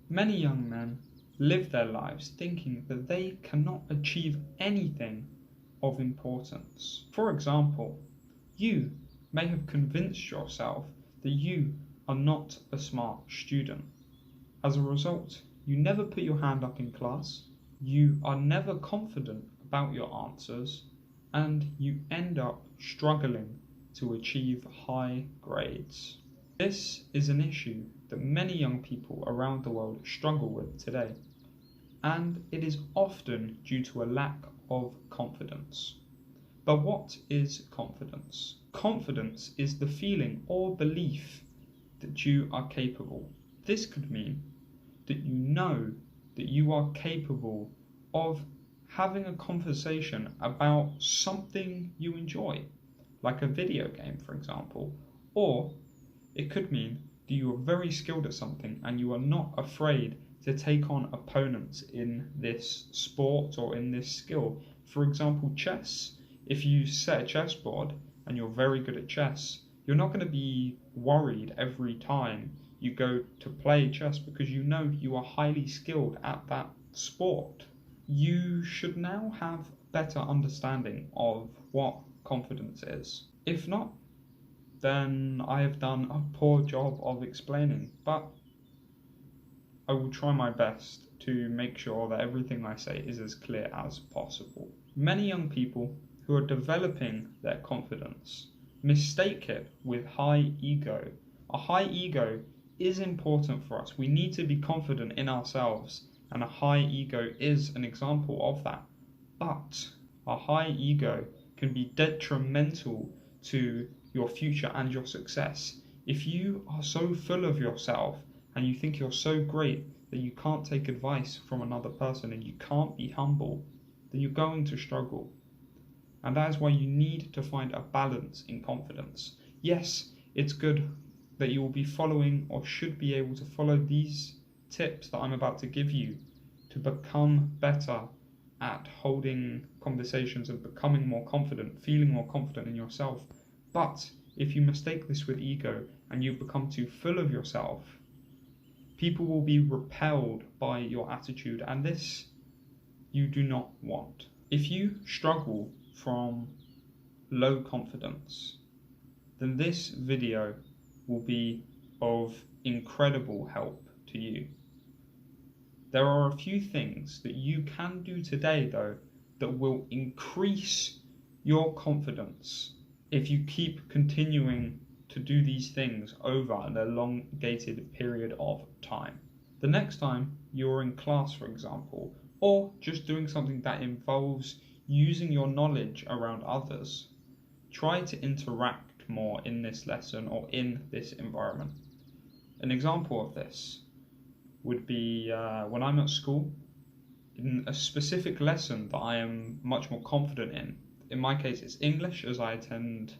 Many young men live their lives thinking that they cannot achieve anything of importance. For example, you may have convinced yourself that you are not a smart student. As a result, you never put your hand up in class, you are never confident about your answers, and you end up struggling to achieve high grades. This is an issue that many young people around the world struggle with today, and it is often due to a lack of confidence. But what is confidence? Confidence is the feeling or belief that you are capable. This could mean that you know that you are capable of having a conversation about something you enjoy, like a video game, for example, or it could mean that you are very skilled at something and you are not afraid to take on opponents in this sport or in this skill. For example, chess. If you set a chessboard and you're very good at chess, you're not going to be worried every time you go to play chess because you know you are highly skilled at that sport. You should now have better understanding of what confidence is. If not, then I have done a poor job of explaining, but I will try my best to make sure that everything I say is as clear as possible. Many young people who are developing their confidence mistake it with high ego. A high ego is important for us. We need to be confident in ourselves, and a high ego is an example of that. But a high ego can be detrimental to your future and your success. If you are so full of yourself and you think you're so great that you can't take advice from another person and you can't be humble, then you're going to struggle. And that is why you need to find a balance in confidence. Yes, it's good that you will be following or should be able to follow these tips that I'm about to give you to become better at holding conversations and becoming more confident, feeling more confident in yourself. But if you mistake this with ego and you become too full of yourself, people will be repelled by your attitude, and this you do not want. If you struggle from low confidence, then this video will be of incredible help to you. There are a few things that you can do today, though, that will increase your confidence if you keep continuing to do these things over an elongated period of time. The next time you're in class, for example, or just doing something that involves using your knowledge around others, try to interact more in this lesson or in this environment. An example of this would be when I'm at school, in a specific lesson that I am much more confident in. In my case, it's English, as I attend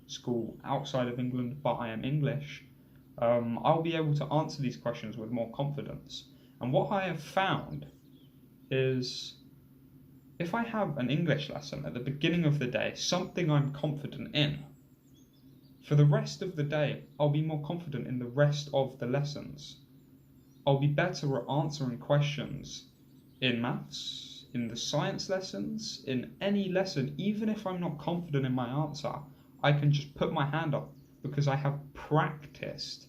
school outside of England, but I am English. I'll be able to answer these questions with more confidence. And what I have found is if I have an English lesson at the beginning of the day, something I'm confident in, for the rest of the day, I'll be more confident in the rest of the lessons. I'll be better at answering questions in maths, in the science lessons, in any lesson. Even if I'm not confident in my answer, I can just put my hand up because I have practiced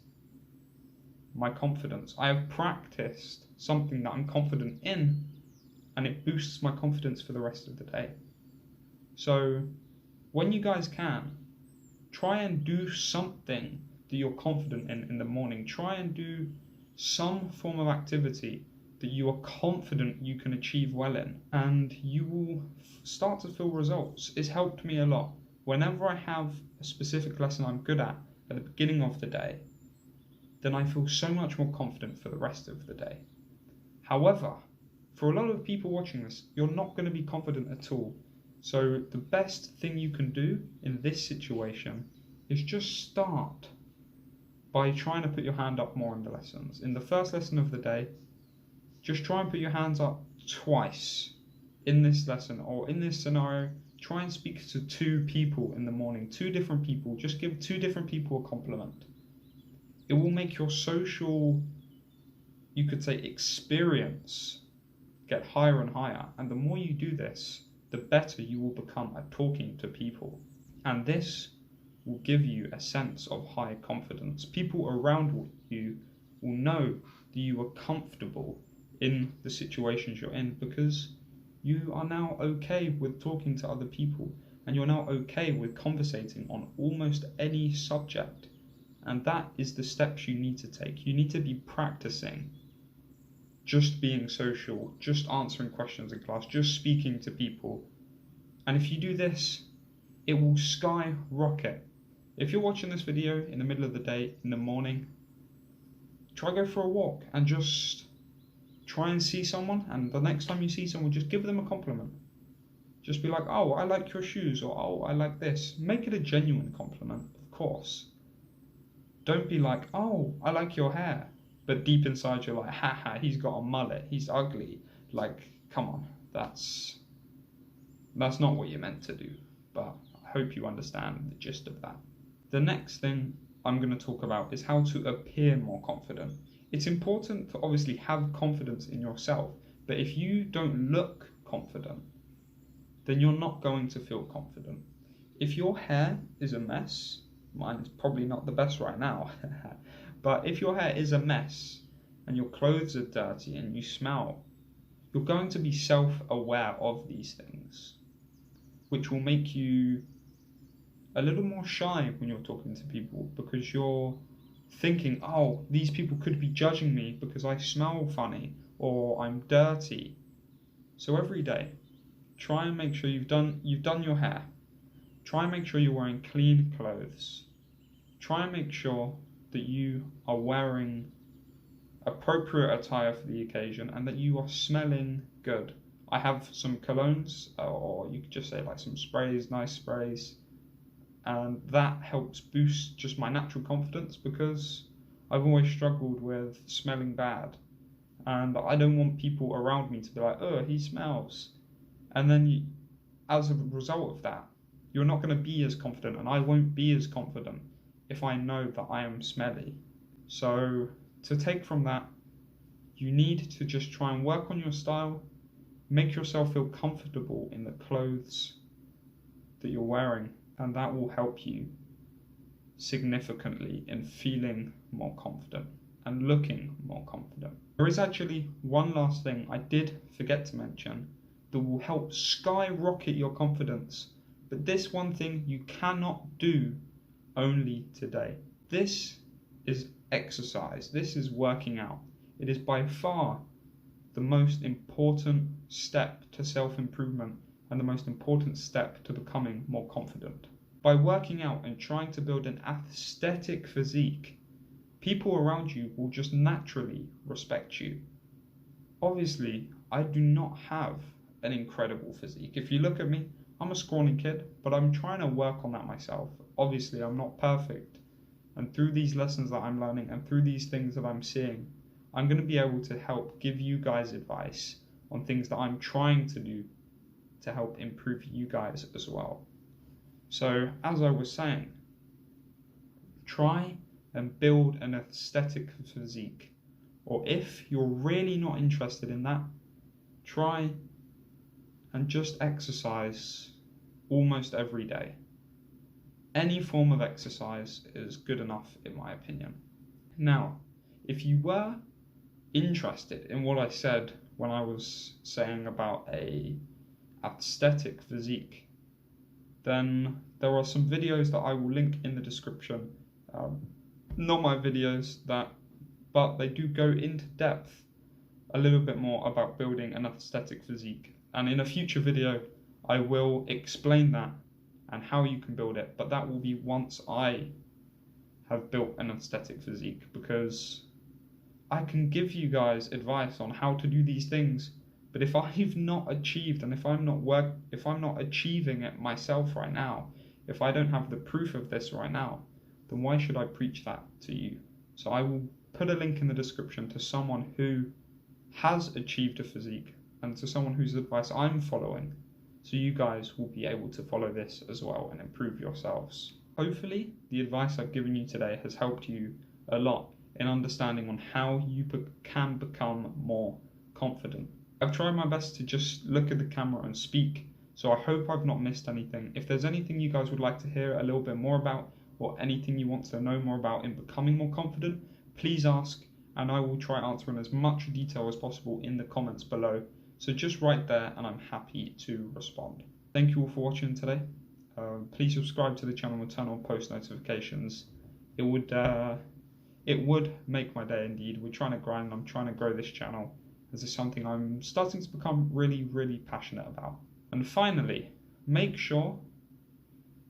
my confidence. I have practiced something that I'm confident in, and it boosts my confidence for the rest of the day. So when you guys can, try and do something that you're confident in the morning. Try and do some form of activity that you are confident you can achieve well in, and you will start to feel results. It's helped me a lot. Whenever I have a specific lesson I'm good at the beginning of the day, then I feel so much more confident for the rest of the day. However, for a lot of people watching this, you're not going to be confident at all. So the best thing you can do in this situation is just start by trying to put your hand up more in the lessons. In the first lesson of the day, just try and put your hands up twice in this lesson, or in this scenario, try and speak to 2 people in the morning, 2 different people. Just give 2 different people a compliment. It will make your social you could say, experience get higher and higher. And the more you do this, the better you will become at talking to people. And this will give you a sense of high confidence. People around you will know that you are comfortable in the situations you're in because you are now okay with talking to other people and you're now okay with conversating on almost any subject. And that is the steps you need to take. You need to be practicing just being social, just answering questions in class, just speaking to people. And if you do this, it will skyrocket. If you're watching this video in the middle of the day, in the morning, try go for a walk and just try and see someone, and the next time you see someone, just give them a compliment. Just be like, oh, I like your shoes, or oh, I like this. Make it a genuine compliment, of course. Don't be like, oh, I like your hair, but deep inside you're like, haha, he's got a mullet, he's ugly. Like, come on, that's not what you're meant to do, but I hope you understand the gist of that. The next thing I'm going to talk about is how to appear more confident. It's important to obviously have confidence in yourself, but if you don't look confident, then you're not going to feel confident. If your hair is a mess, mine is probably not the best right now, but if your hair is a mess and your clothes are dirty and you smell, you're going to be self-aware of these things, which will make you a little more shy when you're talking to people because you're thinking, oh, these people could be judging me because I smell funny or I'm dirty. So every day, try and make sure you've done your hair. Try and make sure you're wearing clean clothes. Try and make sure that you are wearing appropriate attire for the occasion and that you are smelling good. I have some colognes, or you could just say like some sprays, nice sprays, and that helps boost just my natural confidence because I've always struggled with smelling bad, and I don't want people around me to be like, oh, he smells, and then as a result of that, you're not going to be as confident, and I won't be as confident if I know that I am smelly. So to take from that, you need to just try and work on your style, make yourself feel comfortable in the clothes that you're wearing, and that will help you significantly in feeling more confident and looking more confident. There is actually one last thing I did forget to mention that will help skyrocket your confidence, but this one thing you cannot do only today. This is exercise. This is working out. It is by far the most important step to self-improvement and the most important step to becoming more confident. By working out and trying to build an aesthetic physique, people around you will just naturally respect you. Obviously, I do not have an incredible physique. If you look at me, I'm a scrawny kid, but I'm trying to work on that myself. Obviously, I'm not perfect. And through these lessons that I'm learning and through these things that I'm seeing, I'm going to be able to help give you guys advice on things that I'm trying to do to help improve you guys as well. So, as I was saying, try and build an aesthetic physique. Or if you're really not interested in that, try and just exercise almost every day. Any form of exercise is good enough in my opinion. Now, if you were interested in what I said when I was saying about a aesthetic physique, then there are some videos that I will link in the description. Not my videos, but they do go into depth a little bit more about building an aesthetic physique. And in a future video, I will explain that and how you can build it. But that will be once I have built an aesthetic physique, because I can give you guys advice on how to do these things. But if I've not achieved, and if I'm not achieving it myself right now, if I don't have the proof of this right now, then why should I preach that to you? So I will put a link in the description to someone who has achieved a physique and to someone whose advice I'm following, so you guys will be able to follow this as well and improve yourselves. Hopefully, the advice I've given you today has helped you a lot in understanding on how you can become more confident. I've tried my best to just look at the camera and speak, so I hope I've not missed anything. If there's anything you guys would like to hear a little bit more about, or anything you want to know more about in becoming more confident, please ask, and I will try answering as much detail as possible in the comments below. So just write there and I'm happy to respond. Thank you all for watching today. Please subscribe to the channel and turn on post notifications. It would make my day indeed. We're trying to grind, I'm trying to grow this channel. This is something I'm starting to become really, really passionate about. And finally, make sure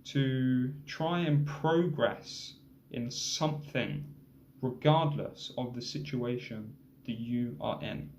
to try and progress in something regardless of the situation that you are in.